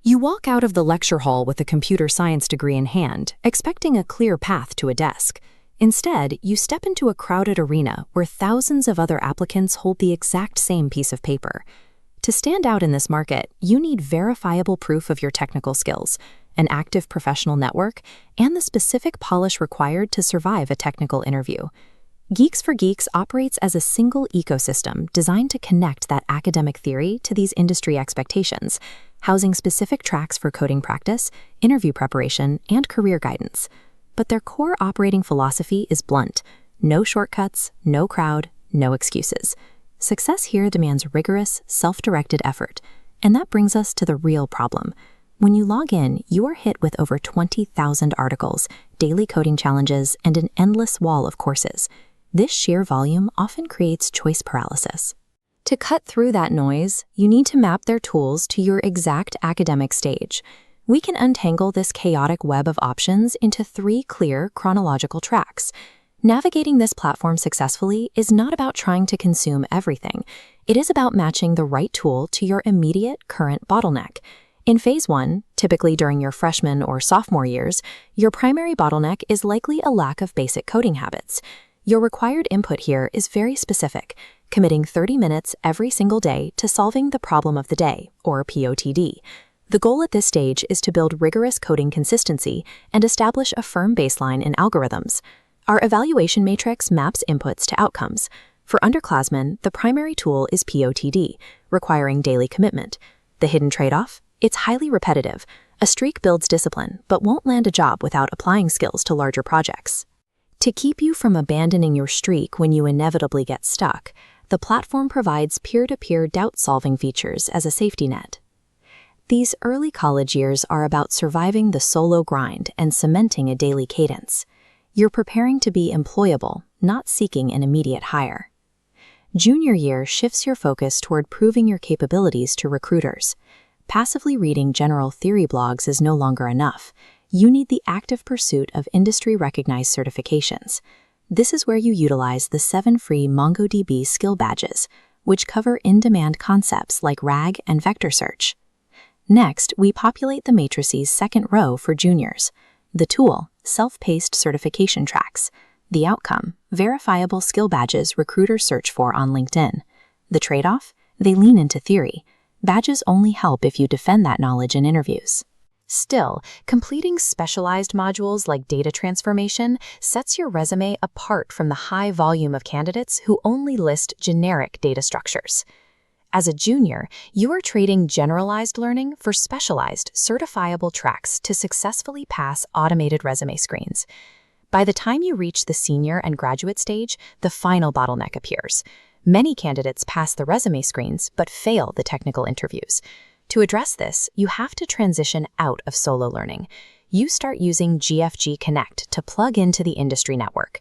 You walk out of the lecture hall with a computer science degree in hand, expecting a clear path to a desk. Instead, you step into a crowded arena where thousands of other applicants hold the exact same piece of paper. To stand out in this market, you need verifiable proof of your technical skills, an active professional network, and the specific polish required to survive a technical interview. GeeksforGeeks operates as a single ecosystem designed to connect that academic theory to these industry expectations, housing specific tracks for coding practice, interview preparation, and career guidance. But their core operating philosophy is blunt: no shortcuts, no crowd, no excuses. Success here demands rigorous, self-directed effort, and that brings us to the real problem. When you log in, you are hit with over 20,000 articles, daily coding challenges, and an endless wall of courses. This sheer volume often creates choice paralysis. To cut through that noise, you need to map their tools to your exact academic stage. We can untangle this chaotic web of options into 3 clear chronological tracks. Navigating this platform successfully is not about trying to consume everything. It is about matching the right tool to your immediate current bottleneck. In Phase 1, typically during your freshman or sophomore years, your primary bottleneck is likely a lack of basic coding habits. Your required input here is very specific, committing 30 minutes every single day to solving the problem of the day, or POTD. The goal at this stage is to build rigorous coding consistency and establish a firm baseline in algorithms. Our evaluation matrix maps inputs to outcomes. For underclassmen, the primary tool is POTD, requiring daily commitment. The hidden trade-off? It's highly repetitive. A streak builds discipline, but won't land a job without applying skills to larger projects. To keep you from abandoning your streak when you inevitably get stuck, the platform provides peer-to-peer doubt-solving features as a safety net. These early college years are about surviving the solo grind and cementing a daily cadence. You're preparing to be employable, not seeking an immediate hire. Junior year shifts your focus toward proving your capabilities to recruiters. Passively reading general theory blogs is no longer enough. You need the active pursuit of industry-recognized certifications. This is where you utilize the 7 free MongoDB skill badges, which cover in-demand concepts like RAG and vector search. Next, we populate the matrices' second row for juniors. The tool, self-paced certification tracks. The outcome, verifiable skill badges recruiters search for on LinkedIn. The trade-off? They lean into theory. Badges only help if you defend that knowledge in interviews. Still, completing specialized modules like data transformation sets your resume apart from the high volume of candidates who only list generic data structures. As a junior, you are trading generalized learning for specialized, certifiable tracks to successfully pass automated resume screens. By the time you reach the senior and graduate stage, the final bottleneck appears. Many candidates pass the resume screens but fail the technical interviews. To address this, you have to transition out of solo learning. You start using GfG Connect to plug into the industry network.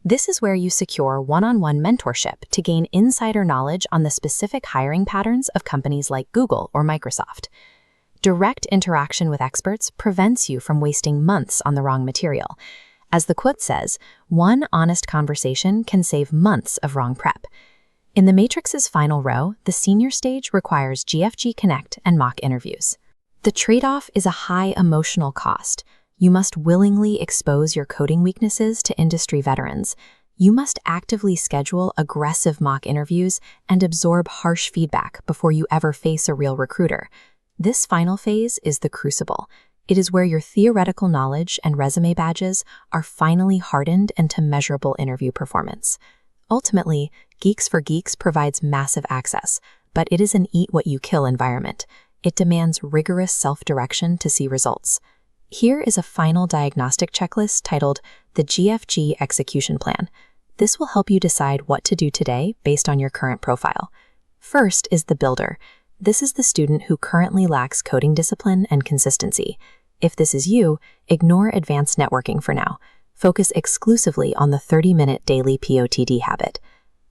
This is where you secure one-on-one mentorship to gain insider knowledge on the specific hiring patterns of companies like Google or Microsoft. Direct interaction with experts prevents you from wasting months on the wrong material. As the quote says, one honest conversation can save months of wrong prep. In the matrix's final row, the senior stage requires GfG Connect and mock interviews. The trade-off is a high emotional cost. You must willingly expose your coding weaknesses to industry veterans. You must actively schedule aggressive mock interviews and absorb harsh feedback before you ever face a real recruiter. This final phase is the crucible. It is where your theoretical knowledge and resume badges are finally hardened into measurable interview performance. Ultimately, GeeksforGeeks provides massive access, but it is an eat-what-you-kill environment. It demands rigorous self-direction to see results. Here is a final diagnostic checklist titled the GfG Execution Plan. This will help you decide what to do today based on your current profile. First is the builder. This is the student who currently lacks coding discipline and consistency. If this is you, ignore advanced networking for now. Focus exclusively on the 30-minute daily POTD habit.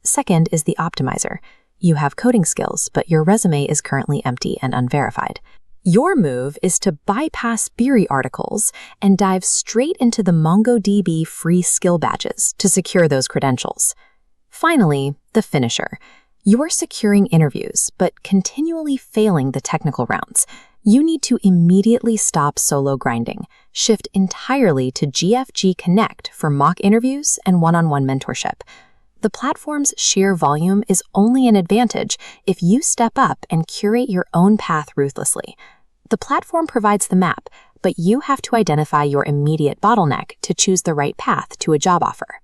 Second is the optimizer. You have coding skills, but your resume is currently empty and unverified. Your move is to bypass theory articles and dive straight into the MongoDB free skill badges to secure those credentials. Finally, the finisher. You are securing interviews, but continually failing the technical rounds. You need to immediately stop solo grinding. Shift entirely to GfG Connect for mock interviews and one-on-one mentorship. The platform's sheer volume is only an advantage if you step up and curate your own path ruthlessly. The platform provides the map, but you have to identify your immediate bottleneck to choose the right path to a job offer.